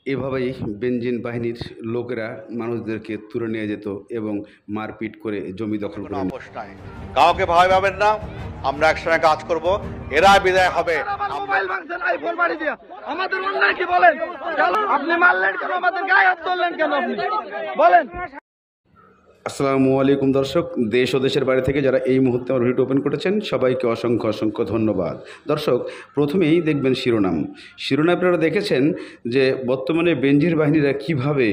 এভাবেই বেনজিন বাহিনীর লোকেরা মানুষদেরকে তুলে নিয়ে যেত এবং মারপিট করে জমি দখল কোনো করে নিত। আপোষ নাই, কাউকে ভয় পাবেন না, আমরা একসঙ্গে কাজ করব, এরা বিদায় হবে। মোবাইল ভাঙছেন আইফোন বাড়ি দিয়া, আমাদের অন্যায় কি বলেন? আপনি মারলেন কেন? আমাদের গায়ে হাত তুললেন কেন? আপনি বলেন। আসসালামু আলাইকুম দর্শক, দেশ ও দেশের বাইরে থেকে যারা এই মুহূর্তে আমার ভিডিও ওপেন করেছেন সবাইকে অসংখ্য অসংখ্য ধন্যবাদ। দর্শক, প্রথমেই দেখবেন শিরোনাম আপনারা দেখেছেন যে বর্তমানে বেনজির বাহিনীরা কিভাবে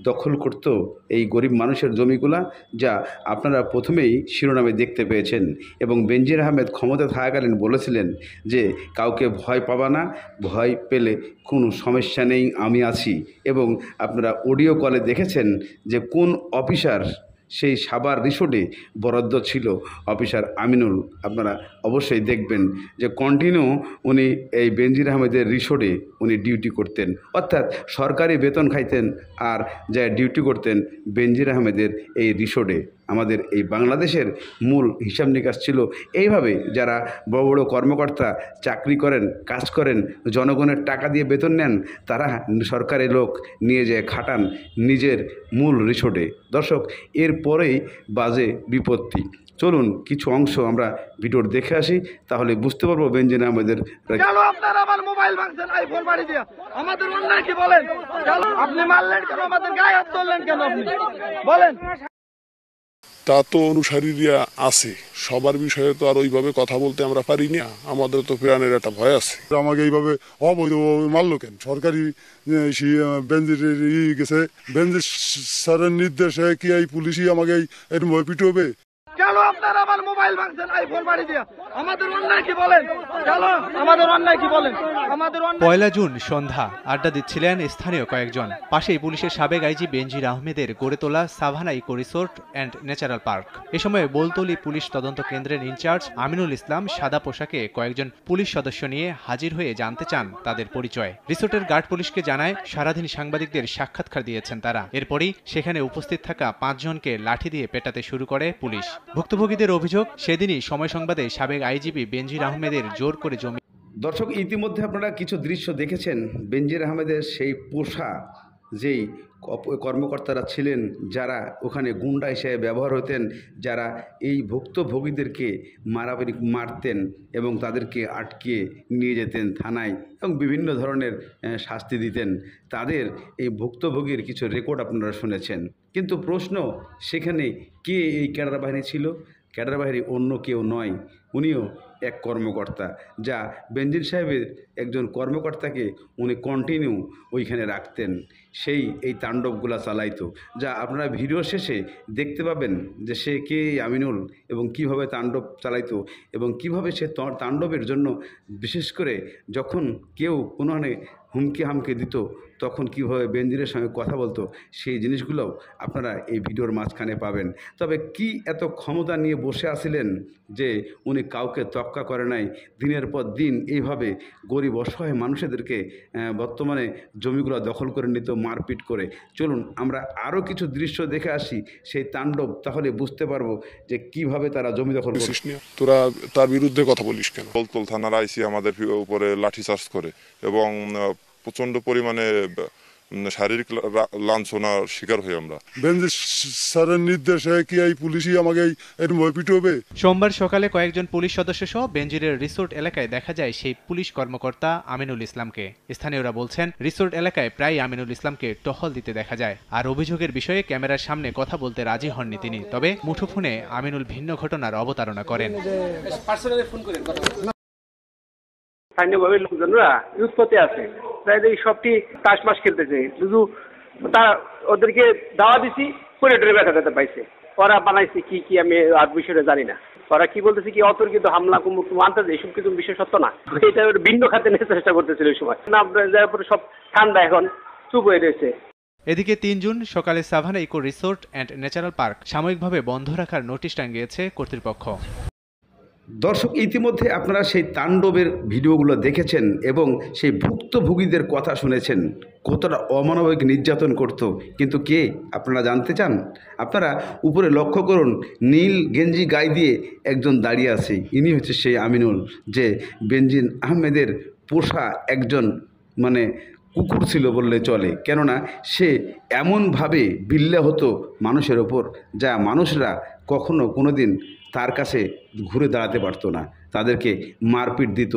দখল করত এই গরিব মানুষের জমিগুলা, যা আপনারা প্রথমেই শিরোনামে দেখতে পেয়েছেন। এবং বেনজির আহমেদ ক্ষমতা থাকাকালীন বলেছিলেন যে কাউকে ভয় পাবা না, ভয় পেলে কোনো সমস্যা নেই, আমি আছি। এবং আপনারা অডিও কলে দেখেছেন যে কোন অফিসার সেই সাভার রিসোর্টে বরাদ্দ ছিল, অফিসার আমিনুল। আপনারা অবশ্যই দেখবেন যে কন্টিনিউ উনি এই বেনজির আহমেদের রিসোর্টে উনি ডিউটি করতেন, অর্থাৎ সরকারি বেতন খাইতেন আর যা ডিউটি করতেন বেনজির আহমেদের এই রিসোর্টে। আমাদের এই বাংলাদেশের মূল হিসাব নিকাশ ছিল এইভাবে, যারা বড় বড় কর্মকর্তা চাকরি করেন, কাজ করেন, জনগণের টাকা দিয়ে বেতন নেন, তারা সরকারি লোক নিয়ে যায় খাটান নিজের মূল রিসোর্টে। দর্শক, এরপরেই বাজে বিপত্তি। চলুন কিছু অংশ আমরা ভিডিওর দেখে আসি, তাহলে বুঝতে পারবো বেনজির আহমেদের। কেন আপনারা আমার মোবাইল ভাঙছেন আইফোন বাড়ি দিয়া, আমাদের অন্যায় কি বলেন? আপনি মারলেন কেন? আমাদের গায়ে হাত তুললেন কেন? আপনি বলেন। তা তো অনুসারীরা আছে, সবার বিষয়ে তো আর ওইভাবে কথা বলতে আমরা পারি না, আমাদের তো প্রাণের একটা ভয় আছে। আমাকে এইভাবে অবৈধভাবে মারলো কেন? সরকারি বেঞ্জির গেছে, বেঞ্জির স্যারের নির্দেশে কি এই পুলিশই আমাকে এরকম পিটবে? কেন আপনারা আমার মোবাইল ভাঙছেন আইফোন বাড়ি দিয়া, আমাদের অন্যায় কি বলেন? আমাদের অন্যায় কি বলেন? আমাদের পয়লা জুন সন্ধ্যা আড্ডা দিচ্ছিলেন স্থানীয় কয়েকজন। পাশেই পুলিশের সাবেক আইজি বেনজির আহমেদের গড়ে তোলা Savanna eco resort and natural park. এ সময় বোলতলি পুলিশ তদন্ত কেন্দ্রের ইনচার্জ আমিনুল ইসলাম সাদা পোশাকে কয়েকজন পুলিশ সদস্য নিয়ে হাজির হয়ে জানতে চান তাদের পরিচয়। রিসোর্টের গার্ড পুলিশকে জানায় সারাদিন সাংবাদিকদের সাক্ষাৎকার দিয়েছেন তারা। এরপরই সেখানে উপস্থিত থাকা 5 জনকে লাঠি দিয়ে পেটাতে শুরু করে পুলিশ। ভুক্তভোগীদের অভিযোগ, সেদিনই সময় সংবাদে সাবেক আইজিপি বেনজির আহমেদের জোর করে জমি। দর্শক, ইতিমধ্যে আপনারা কিছু দৃশ্য দেখেছেন বেনজির আহমেদের সেই পোষা যেই কর্মকর্তারা ছিলেন, যারা ওখানে গুন্ডা হিসেবে ব্যবহার হতেন, যারা এই ভুক্তভোগীদেরকে মারতেন এবং তাদেরকে আটকে নিয়ে যেতেন থানায় এবং বিভিন্ন ধরনের শাস্তি দিতেন। তাদের এই ভুক্তভোগীর কিছু রেকর্ড আপনারা শুনেছেন। কিন্তু প্রশ্ন সেখানে, কে এই ক্যাডার বাহিনী ছিল? ক্যাডার বাহিনী অন্য কেউ নয়, উনিও এক কর্মকর্তা, যা বেনজির সাহেবের একজন কর্মকর্তাকে উনি কন্টিনিউ ওইখানে রাখতেন, সেই এই তাণ্ডবগুলা চালাইতো, যা আপনারা ভিডিও শেষে দেখতে পাবেন যে সে কে আমিনুল এবং কিভাবে তাণ্ডব চালাইতো এবং কিভাবে সে তাণ্ডবের জন্য বিশেষ করে যখন কেউ কোনো হুমকি হামকি দিত তখন কিভাবে বেনজিরের সঙ্গে কথা বলতো, সেই জিনিসগুলোও আপনারা এই ভিডিওর মাঝখানে পাবেন। তবে কি এত ক্ষমতা নিয়ে বসে আছিলেন যে উনি কাউকে তক্কা করে নাই, দিনের পর দিন এইভাবে গরিব অসহায় মানুষদেরকে বর্তমানে জমিগুলো দখল করে নিত মারপিট করে। চলুন আমরা আরও কিছু দৃশ্য দেখে আসি সেই তাণ্ডব, তাহলে বুঝতে পারবো যে কিভাবে তারা জমি দখল করছে। তোরা তার বিরুদ্ধে কথা বলিস কেন? বলতল থানার আইসি আমাদের উপরে লাঠিচার্জ করে এবং প্রচন্ড পরিমাণে শারীরিক লাঞ্ছনার শিকার হই আমরা। বেনজির স্যারের নির্দেশে কি এই পুলিশই আমাকে এরকম পিটবে? সোমবার সকালে কয়েকজন পুলিশ সদস্য সহ বেনজিরের রিসোর্ট এলাকায় দেখা যায় সেই পুলিশ কর্মকর্তা আমিনুল ইসলামকে। স্থানীয়রা বলছেন, রিসোর্ট এলাকায় প্রায় আমিনুল ইসলামকে টহল দিতে দেখা যায়। আর অভিযোগের বিষয়ে ক্যামেরার সামনে কথা বলতে রাজি হননি তিনি। তবে মুঠোফোনে আমিনুল ভিন্ন ঘটনার অবতারণা করেন। স্থানীয়ভাবে লোকজনরা উৎপত্তি আছে, তাই এই সবটি তাস মাস খেলতেছে, শুধু তা ওদেরকে দাওয়া দিছি, করিডোরে ব্যথা ব্যথা পাইছে। ওরা বানাইছে কি কি আমি আর বিষয়টা জানি না। ওরা কি বলতেছে কি অতর্কিত হামলা কুমুক আনতে এইসব কিছু বিষয় সত্য না, এটা ভিন্ন খাতে নিয়ে চেষ্টা করতেছিল ওই সময় না, যার পরে সব ঠান্ডা এখন চুপ হয়ে রয়েছে। এদিকে 3 জুন সকালে Savannah eco resort and natural park সাময়িকভাবে বন্ধ রাখার নোটিশ টাঙ্গিয়েছে কর্তৃপক্ষ। দর্শক, ইতিমধ্যে আপনারা সেই তাণ্ডবের ভিডিওগুলো দেখেছেন এবং সেই ভুক্তভোগীদের কথা শুনেছেন, কতটা অমানবিক নির্যাতন করত। কিন্তু কে আপনারা জানতে চান? আপনারা উপরে লক্ষ্য করুন, নীল গেঞ্জি গায়ে দিয়ে একজন দাঁড়িয়ে আছে, ইনি হচ্ছে সেই আমিনুল, যে বেনজির আহমেদের পোষা একজন কুকুর ছিল বললে চলে, কেননা সে এমনভাবে বিল্লে হতো মানুষের ওপর, যা মানুষরা কখনো কোনো দিন তার কাছে ঘুরে দাঁড়াতে পারতো না, তাদেরকে মারপিট দিত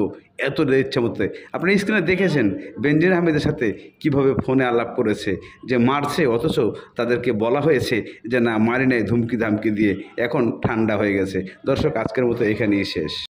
এতটা ইচ্ছা মতো। আপনি স্ক্রিনে দেখেছেন বেনজির আহমেদের সাথে কিভাবে ফোনে আলাপ করেছে, যে মারছে, অথচ তাদেরকে বলা হয়েছে যে না মারি নাই, ধুমকি ধামকি দিয়ে। এখন ঠান্ডা হয়ে গেছে। দর্শক, আজকের মতো এখানেই শেষ।